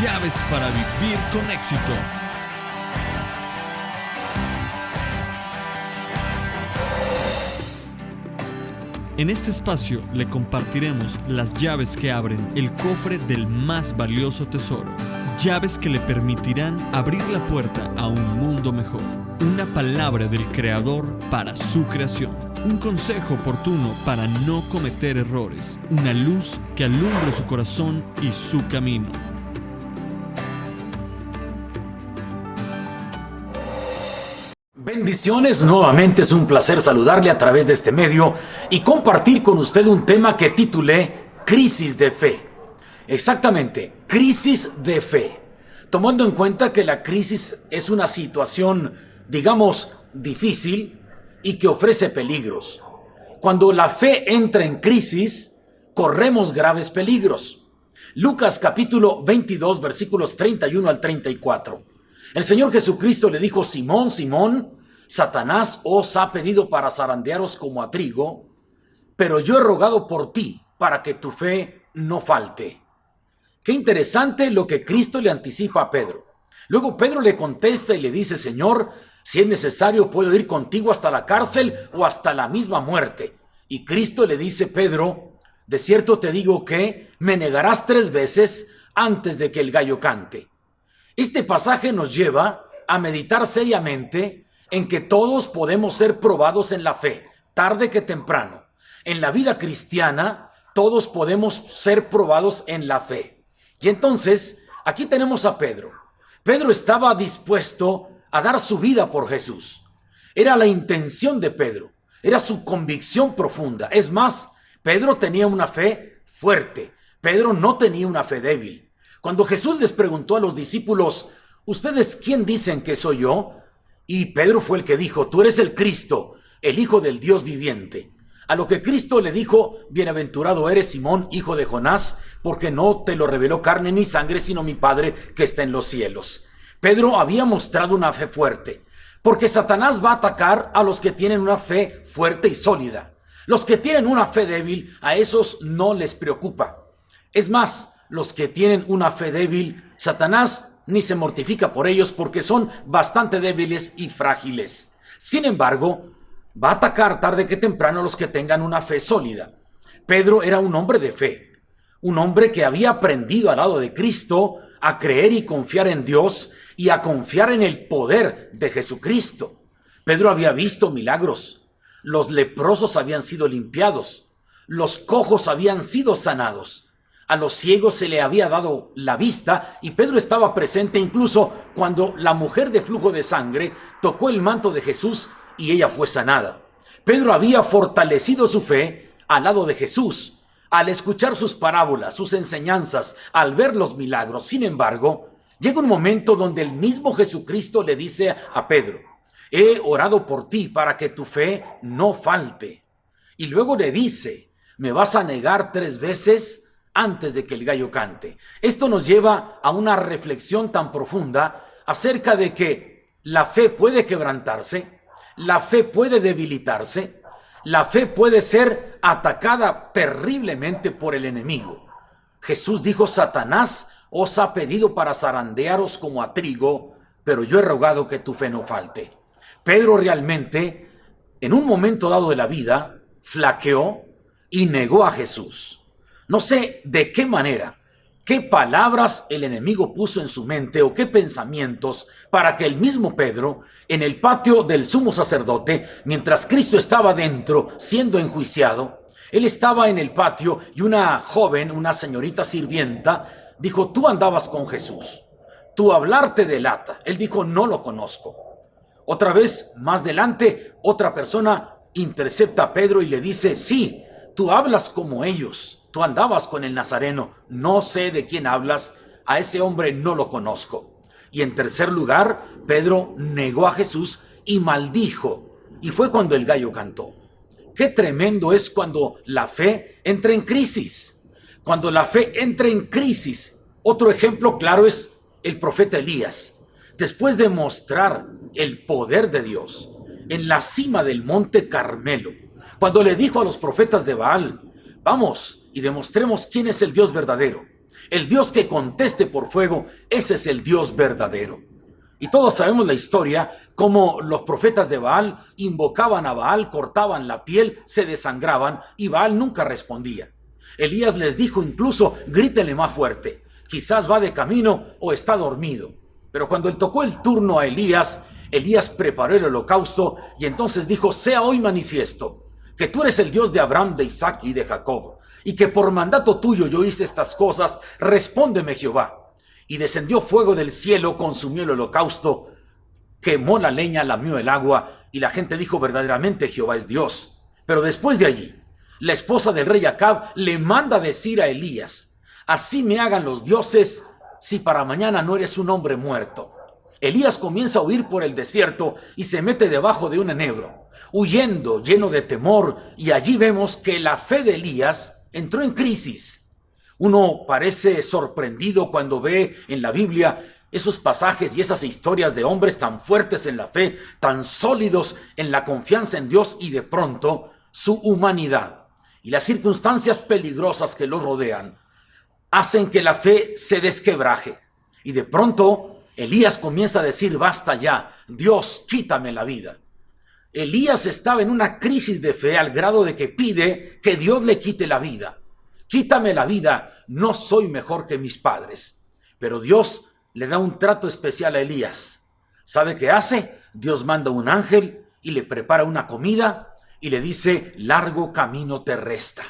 llaves para vivir con éxito. En este espacio le compartiremos las llaves que abren el cofre del más valioso tesoro. Llaves que le permitirán abrir la puerta a un mundo mejor. Una palabra del Creador para su creación. Un consejo oportuno para no cometer errores. Una luz que alumbre su corazón y su camino. Bendiciones, nuevamente es un placer saludarle a través de este medio y compartir con usted un tema que titulé Crisis de Fe. Exactamente, crisis de fe. Tomando en cuenta que la crisis es una situación, digamos, difícil y que ofrece peligros. Cuando la fe entra en crisis, corremos graves peligros. Lucas capítulo 22, versículos 31 al 34. El Señor Jesucristo le dijo: Simón, Simón, Satanás os ha pedido para zarandearos como a trigo, pero yo he rogado por ti para que tu fe no falte. Qué interesante lo que Cristo le anticipa a Pedro. Luego Pedro le contesta y le dice: Señor, si es necesario puedo ir contigo hasta la cárcel o hasta la misma muerte. Y Cristo le dice: Pedro, de cierto te digo que me negarás 3 veces antes de que el gallo cante. Este pasaje nos lleva a meditar seriamente en que todos podemos ser probados en la fe, tarde que temprano. En la vida cristiana, todos podemos ser probados en la fe. Y entonces, aquí tenemos a Pedro. Pedro estaba dispuesto a dar su vida por Jesús. Era la intención de Pedro, era su convicción profunda. Es más, Pedro tenía una fe fuerte. Pedro no tenía una fe débil. Cuando Jesús les preguntó a los discípulos: ¿ustedes quién dicen que soy yo? Y Pedro fue el que dijo: tú eres el Cristo, el Hijo del Dios viviente. A lo que Cristo le dijo: bienaventurado eres, Simón, hijo de Jonás, porque no te lo reveló carne ni sangre, sino mi Padre que está en los cielos. Pedro había mostrado una fe fuerte, porque Satanás va a atacar a los que tienen una fe fuerte y sólida. Los que tienen una fe débil, a esos no les preocupa. Es más, los que tienen una fe débil, Satanás ni se mortifica por ellos porque son bastante débiles y frágiles. Sin embargo, va a atacar tarde que temprano a los que tengan una fe sólida. Pedro era un hombre de fe, un hombre que había aprendido al lado de Cristo a creer y confiar en Dios y a confiar en el poder de Jesucristo. Pedro había visto milagros. Los leprosos habían sido limpiados. Los cojos habían sido sanados. A los ciegos se le había dado la vista y Pedro estaba presente incluso cuando la mujer de flujo de sangre tocó el manto de Jesús y ella fue sanada. Pedro había fortalecido su fe al lado de Jesús, al escuchar sus parábolas, sus enseñanzas, al ver los milagros. Sin embargo, llega un momento donde el mismo Jesucristo le dice a Pedro: he orado por ti para que tu fe no falte. Y luego le dice: me vas a negar 3 veces antes de que el gallo cante. Esto nos lleva a una reflexión tan profunda acerca de que la fe puede quebrantarse, la fe puede debilitarse, la fe puede ser atacada terriblemente por el enemigo. Jesús dijo: Satanás os ha pedido para zarandearos como a trigo, pero yo he rogado que tu fe no falte. Pedro realmente, en un momento dado de la vida, flaqueó y negó a Jesús. No sé de qué manera, qué palabras el enemigo puso en su mente o qué pensamientos para que el mismo Pedro, en el patio del sumo sacerdote, mientras Cristo estaba dentro siendo enjuiciado, él estaba en el patio y una joven, una señorita sirvienta, dijo: tú andabas con Jesús, tu hablar te delata. Él dijo: no lo conozco. Otra vez, más adelante, otra persona intercepta a Pedro y le dice: sí, tú hablas como ellos. Tú andabas con el Nazareno, no sé de quién hablas, a ese hombre no lo conozco. Y en tercer lugar, Pedro negó a Jesús y maldijo. Y fue cuando el gallo cantó. Qué tremendo es cuando la fe entra en crisis. Cuando la fe entra en crisis. Otro ejemplo claro es el profeta Elías. Después de mostrar el poder de Dios en la cima del monte Carmelo, cuando le dijo a los profetas de Baal: vamos y demostremos quién es el Dios verdadero. El Dios que conteste por fuego, ese es el Dios verdadero. Y todos sabemos la historia, cómo los profetas de Baal invocaban a Baal, cortaban la piel, se desangraban y Baal nunca respondía. Elías les dijo incluso, grítenle más fuerte, quizás va de camino o está dormido. Pero cuando él tocó el turno a Elías, Elías preparó el holocausto y entonces dijo, sea hoy manifiesto que tú eres el Dios de Abraham, de Isaac y de Jacob, y que por mandato tuyo yo hice estas cosas, respóndeme Jehová. Y descendió fuego del cielo, consumió el holocausto, quemó la leña, lamió el agua, y la gente dijo, verdaderamente Jehová es Dios. Pero después de allí, la esposa del rey Acab le manda decir a Elías, así me hagan los dioses si para mañana no eres un hombre muerto. Elías comienza a huir por el desierto y se mete debajo de un enebro, huyendo, lleno de temor, y allí vemos que la fe de Elías entró en crisis. Uno parece sorprendido cuando ve en la Biblia esos pasajes y esas historias de hombres tan fuertes en la fe, tan sólidos en la confianza en Dios, y de pronto su humanidad y las circunstancias peligrosas que los rodean hacen que la fe se desquebraje. Y de pronto Elías comienza a decir, basta ya, Dios, quítame la vida. Elías estaba en una crisis de fe al grado de que pide que Dios le quite la vida. Quítame la vida, no soy mejor que mis padres. Pero Dios le da un trato especial a Elías. ¿Sabe qué hace? Dios manda un ángel y le prepara una comida y le dice, largo camino te resta.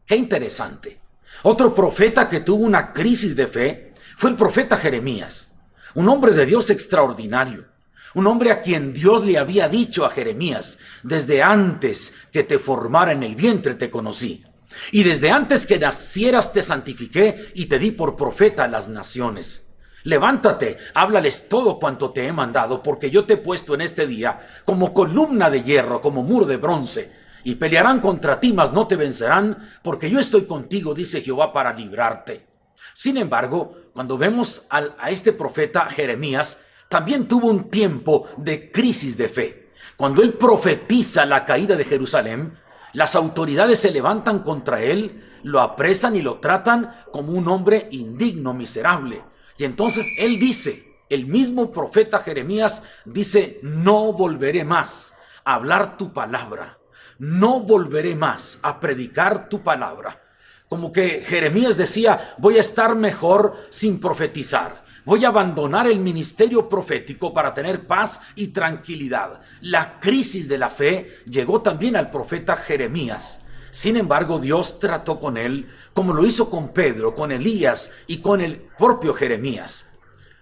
¡Qué interesante! Otro profeta que tuvo una crisis de fe fue el profeta Jeremías, un hombre de Dios extraordinario, un hombre a quien Dios le había dicho a Jeremías, desde antes que te formara en el vientre te conocí, y desde antes que nacieras te santifiqué y te di por profeta a las naciones. Levántate, háblales todo cuanto te he mandado, porque yo te he puesto en este día como columna de hierro, como muro de bronce, y pelearán contra ti, mas no te vencerán, porque yo estoy contigo, dice Jehová, para librarte. Sin embargo, cuando vemos a este profeta Jeremías, también tuvo un tiempo de crisis de fe. Cuando él profetiza la caída de Jerusalén, las autoridades se levantan contra él, lo apresan y lo tratan como un hombre indigno, miserable. Y entonces él dice, el mismo profeta Jeremías dice, no volveré más a hablar tu palabra, no volveré más a predicar tu palabra. Como que Jeremías decía, voy a estar mejor sin profetizar. Voy a abandonar el ministerio profético para tener paz y tranquilidad. La crisis de la fe llegó también al profeta Jeremías. Sin embargo, Dios trató con él como lo hizo con Pedro, con Elías y con el propio Jeremías.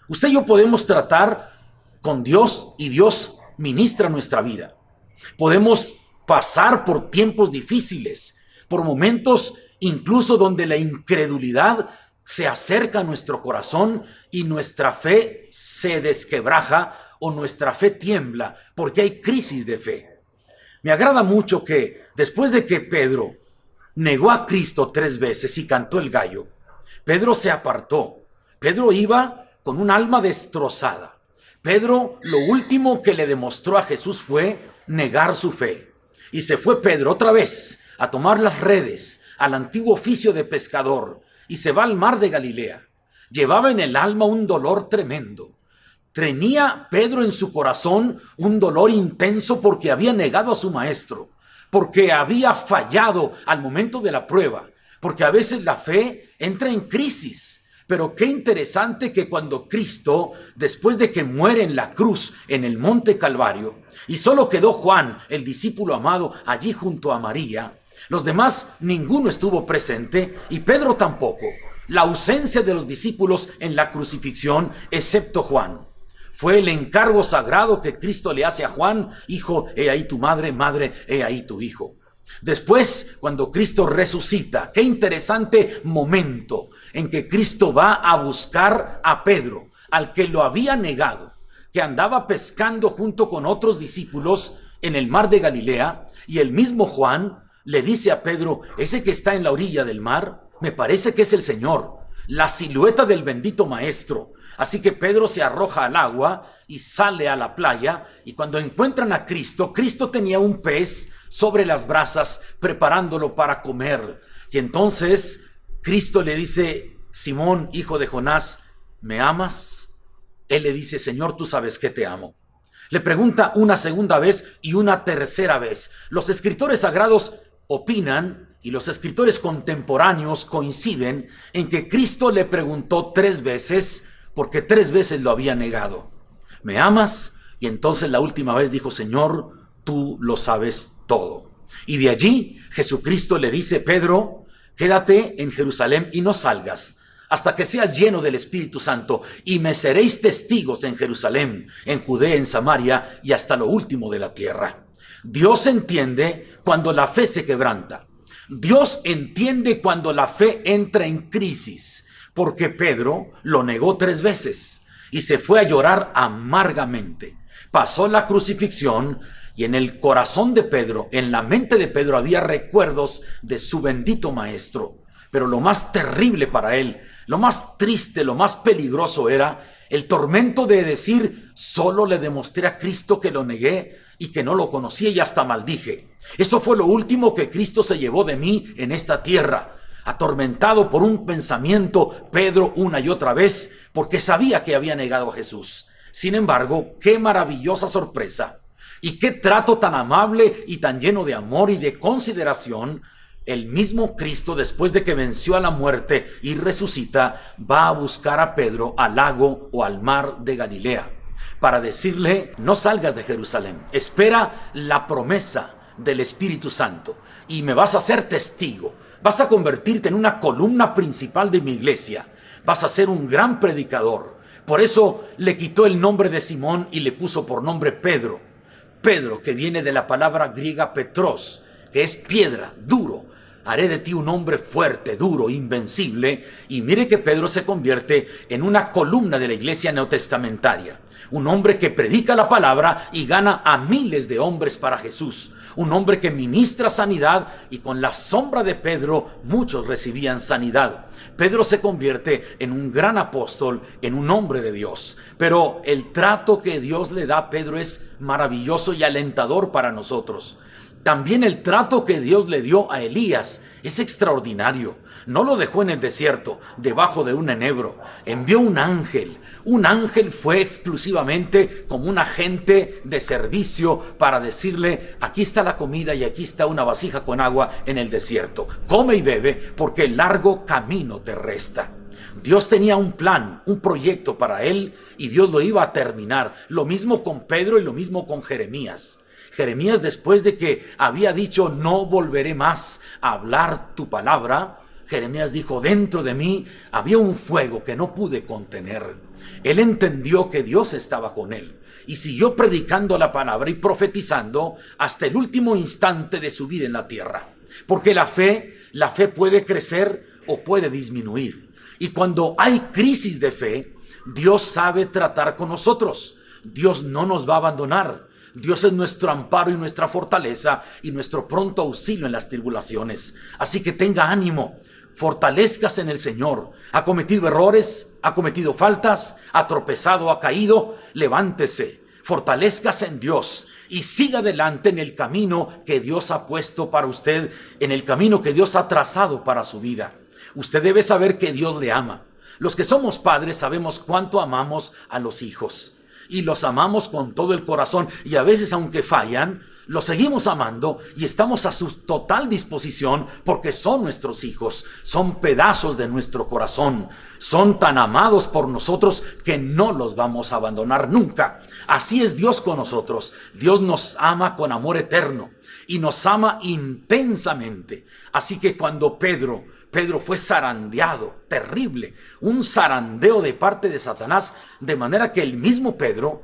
Usted y yo podemos tratar con Dios y Dios ministra nuestra vida. Podemos pasar por tiempos difíciles, por momentos incluso donde la incredulidad se acerca a nuestro corazón y nuestra fe se desquebraja o nuestra fe tiembla porque hay crisis de fe. Me agrada mucho que después de que Pedro negó a Cristo 3 veces y cantó el gallo, Pedro se apartó. Pedro iba con un alma destrozada. Pedro lo último que le demostró a Jesús fue negar su fe. Y se fue Pedro otra vez a tomar las redes al antiguo oficio de pescador y se va al mar de Galilea. Llevaba en el alma un dolor tremendo. Tenía Pedro en su corazón un dolor intenso porque había negado a su maestro, porque había fallado al momento de la prueba, porque a veces la fe entra en crisis. Pero qué interesante que cuando Cristo, después de que muere en la cruz en el monte Calvario, y solo quedó Juan, el discípulo amado, allí junto a María, los demás ninguno estuvo presente y Pedro tampoco. La ausencia de los discípulos en la crucifixión, excepto Juan. Fue el encargo sagrado que Cristo le hace a Juan: hijo, he ahí tu madre, madre, he ahí tu hijo. Después, cuando Cristo resucita, qué interesante momento en que Cristo va a buscar a Pedro, al que lo había negado, que andaba pescando junto con otros discípulos en el mar de Galilea, y el mismo Juan le dice a Pedro: ese que está en la orilla del mar, me parece que es el Señor, la silueta del bendito Maestro. Así que Pedro se arroja al agua y sale a la playa, y cuando encuentran a Cristo, Cristo tenía un pez sobre las brasas preparándolo para comer. Y entonces Cristo le dice: Simón, hijo de Jonás, ¿me amas? Él le dice, Señor, tú sabes que te amo. Le pregunta una segunda vez y una tercera vez. Los escritores sagrados opinan y los escritores contemporáneos coinciden en que Cristo le preguntó 3 veces porque 3 veces lo había negado. ¿Me amas? Y entonces la última vez dijo, Señor, tú lo sabes todo. Y de allí Jesucristo le dice, Pedro, quédate en Jerusalén y no salgas hasta que seas lleno del Espíritu Santo, y me seréis testigos en Jerusalén, en Judea, en Samaria y hasta lo último de la tierra. Dios entiende cuando la fe se quebranta. Dios entiende cuando la fe entra en crisis, porque Pedro lo negó 3 veces y se fue a llorar amargamente. Pasó la crucifixión y en el corazón de Pedro, en la mente de Pedro, había recuerdos de su bendito maestro. Pero lo más terrible para él, lo más triste, lo más peligroso era el tormento de decir, solo le demostré a Cristo que lo negué y que no lo conocía y hasta maldije. Eso fue lo último que Cristo se llevó de mí en esta tierra. Atormentado por un pensamiento, Pedro una y otra vez, porque sabía que había negado a Jesús. Sin embargo, qué maravillosa sorpresa y qué trato tan amable y tan lleno de amor y de consideración. El mismo Cristo, después de que venció a la muerte y resucita, va a buscar a Pedro al lago o al mar de Galilea para decirle, no salgas de Jerusalén, espera la promesa del Espíritu Santo y me vas a ser testigo, vas a convertirte en una columna principal de mi iglesia, vas a ser un gran predicador. Por eso le quitó el nombre de Simón y le puso por nombre Pedro. Pedro, que viene de la palabra griega Petros, que es piedra, duro. Haré de ti un hombre fuerte, duro, invencible. Y mire que Pedro se convierte en una columna de la iglesia neotestamentaria. Un hombre que predica la palabra y gana a miles de hombres para Jesús. Un hombre que ministra sanidad y con la sombra de Pedro muchos recibían sanidad. Pedro se convierte en un gran apóstol, en un hombre de Dios. Pero el trato que Dios le da a Pedro es maravilloso y alentador para nosotros. También el trato que Dios le dio a Elías es extraordinario. No lo dejó en el desierto, debajo de un enebro. Envió un ángel. Un ángel fue exclusivamente como un agente de servicio para decirle, aquí está la comida y aquí está una vasija con agua en el desierto. Come y bebe porque el largo camino te resta. Dios tenía un plan, un proyecto para él y Dios lo iba a terminar. Lo mismo con Pedro y lo mismo con Jeremías. Jeremías, después de que había dicho, no volveré más a hablar tu palabra, Jeremías dijo, dentro de mí había un fuego que no pude contener. Él entendió que Dios estaba con él y siguió predicando la palabra y profetizando hasta el último instante de su vida en la tierra. Porque la fe puede crecer o puede disminuir. Y cuando hay crisis de fe, Dios sabe tratar con nosotros. Dios no nos va a abandonar. Dios es nuestro amparo y nuestra fortaleza y nuestro pronto auxilio en las tribulaciones. Así que tenga ánimo, fortalezcase en el Señor. Ha cometido errores, ha cometido faltas, ha tropezado, ha caído. Levántese, fortalezcase en Dios y siga adelante en el camino que Dios ha puesto para usted, en el camino que Dios ha trazado para su vida. Usted debe saber que Dios le ama. Los que somos padres sabemos cuánto amamos a los hijos. Y los amamos con todo el corazón y a veces, aunque fallan, los seguimos amando y estamos a su total disposición porque son nuestros hijos, son pedazos de nuestro corazón, son tan amados por nosotros que no los vamos a abandonar nunca. Así es Dios con nosotros. Dios nos ama con amor eterno y nos ama intensamente. Así que cuando Pedro fue zarandeado, terrible, un zarandeo de parte de Satanás, de manera que el mismo Pedro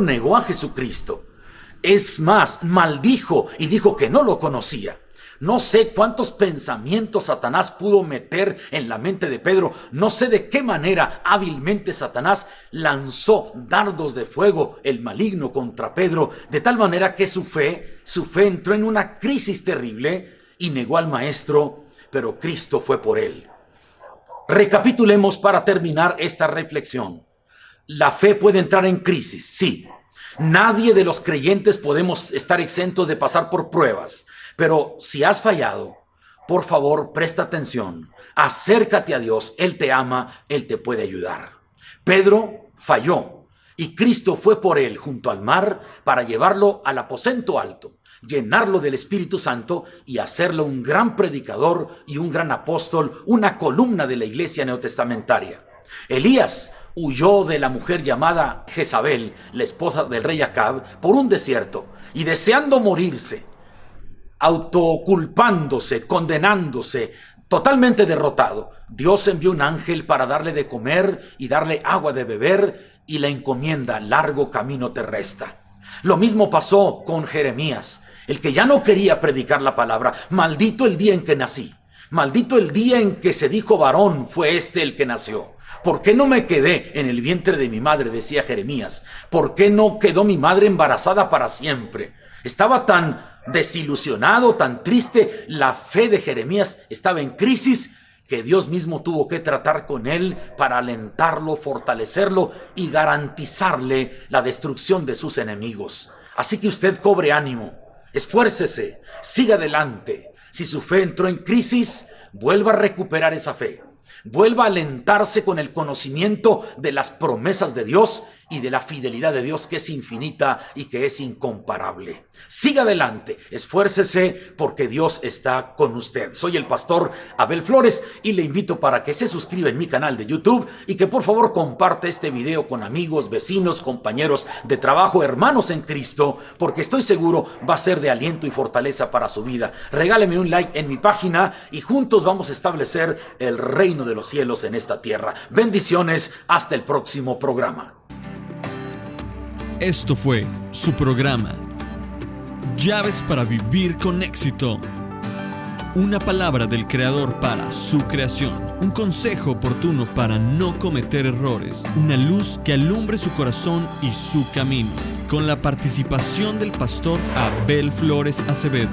negó a Jesucristo. Es más, maldijo y dijo que no lo conocía. No sé cuántos pensamientos Satanás pudo meter en la mente de Pedro. No sé de qué manera hábilmente Satanás lanzó dardos de fuego, el maligno, contra Pedro, de tal manera que su fe entró en una crisis terrible y negó al Maestro, pero Cristo fue por él. Recapitulemos para terminar esta reflexión. La fe puede entrar en crisis, sí. Nadie de los creyentes podemos estar exentos de pasar por pruebas, pero si has fallado, Por favor, presta atención. Acércate a Dios. Él te ama, Él te puede ayudar. Pedro falló y Cristo fue por él junto al mar para llevarlo al aposento alto, llenarlo del Espíritu Santo y hacerlo un gran predicador y un gran apóstol, una columna de la iglesia neotestamentaria. Elías huyó de la mujer llamada Jezabel, la esposa del rey Acab, por un desierto y deseando morirse, autoculpándose, condenándose, totalmente derrotado. Dios envió un ángel para darle de comer y darle agua de beber y la encomienda: largo camino te resta. Lo mismo pasó con Jeremías, el que ya no quería predicar la palabra. Maldito el día en que nací, maldito el día en que se dijo varón fue este el que nació. ¿Por qué no me quedé en el vientre de mi madre?, decía Jeremías. ¿Por qué no quedó mi madre embarazada para siempre? Estaba tan desilusionado, tan triste. La fe de Jeremías estaba en crisis, que Dios mismo tuvo que tratar con él para alentarlo, fortalecerlo y garantizarle la destrucción de sus enemigos. Así que usted cobre ánimo, esfuércese, siga adelante. Si su fe entró en crisis, vuelva a recuperar esa fe. Vuelva a alentarse con el conocimiento de las promesas de Dios y de la fidelidad de Dios, que es infinita y que es incomparable. Siga adelante, esfuércese, porque Dios está con usted. Soy el pastor Abel Flores y le invito para que se suscriba en mi canal de YouTube y que por favor comparte este video con amigos, vecinos, compañeros de trabajo, hermanos en Cristo, porque estoy seguro va a ser de aliento y fortaleza para su vida. Regáleme un like en mi página y juntos vamos a establecer el reino de los cielos en esta tierra. Bendiciones, hasta el próximo programa. Esto fue su programa, Llaves para Vivir con Éxito. Una palabra del Creador para su creación. Un consejo oportuno para no cometer errores. Una luz que alumbre su corazón y su camino. Con la participación del pastor Abel Flores Acevedo.